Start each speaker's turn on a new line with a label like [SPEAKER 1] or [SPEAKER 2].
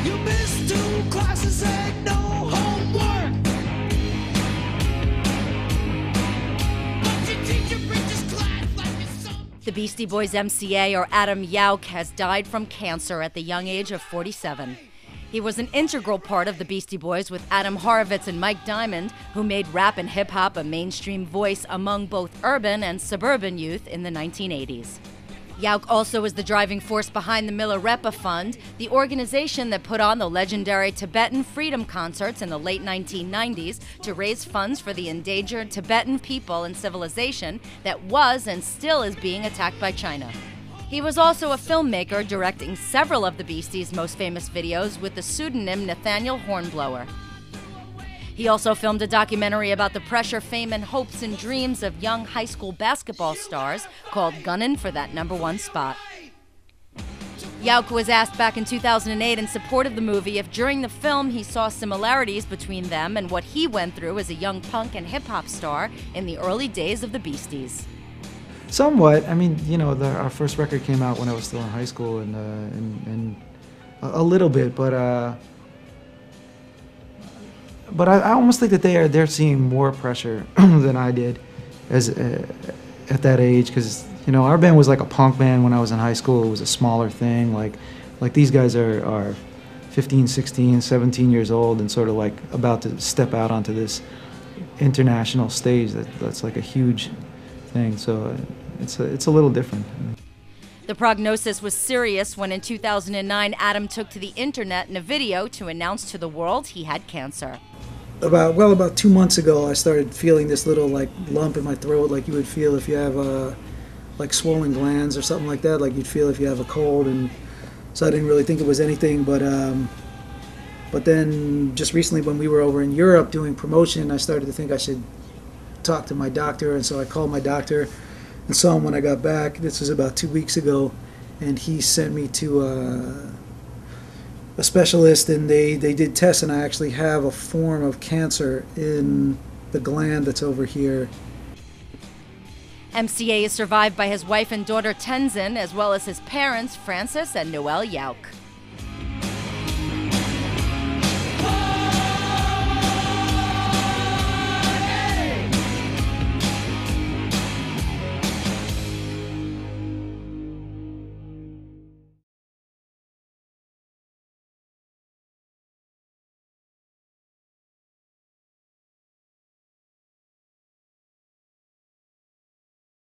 [SPEAKER 1] You missed 2 classes and no homework. But your teacher preaches class like it's some.
[SPEAKER 2] The Beastie Boys MCA, or Adam Yauch, has died from cancer at the young age of 47. He was an integral part of the Beastie Boys with Adam Horovitz and Mike Diamond, who made rap and hip-hop a mainstream voice among both urban and suburban youth in the 1980s. Yauch also was the driving force behind the Milarepa Fund, the organization that put on the legendary Tibetan freedom concerts in the late 1990s to raise funds for the endangered Tibetan people and civilization that was and still is being attacked by China. He was also a filmmaker, directing several of the Beasties' most famous videos with the pseudonym Nathaniel Hornblower. He also filmed a documentary about the pressure, fame, and hopes and dreams of young high school basketball stars called Gunnin' for That #1 Spot. Yauch was asked back in 2008 in support of the movie if during the film he saw similarities between them and what he went through as a young punk and hip-hop star in the early days of the Beasties.
[SPEAKER 3] Somewhat. I mean, you know, our first record came out when I was still in high school, and a little bit, but I almost think that they're seeing more pressure than I did as at that age, because you know our band was like a punk band when I was in high school. It was a smaller thing. Like these guys are 15, 16, 17 years old and sort of like about to step out onto this international stage that's like a huge thing. So it's a little different.
[SPEAKER 2] The prognosis was serious when in 2009 Adam took to the internet in a video to announce to the world he had cancer.
[SPEAKER 4] About 2 months ago, I started feeling this little like lump in my throat, like you would feel if you have like swollen glands or something like that, like you'd feel if you have a cold. And so I didn't really think it was anything, but then just recently when we were over in Europe doing promotion, I started to think I should talk to my doctor, and so I called my doctor and saw him when I got back. This was about 2 weeks ago, and he sent me to a specialist, and they did tests, and I actually have a form of cancer in the gland that's over here.
[SPEAKER 2] MCA is survived by his wife and daughter Tenzin, as well as his parents, Francis and Noelle Yauch.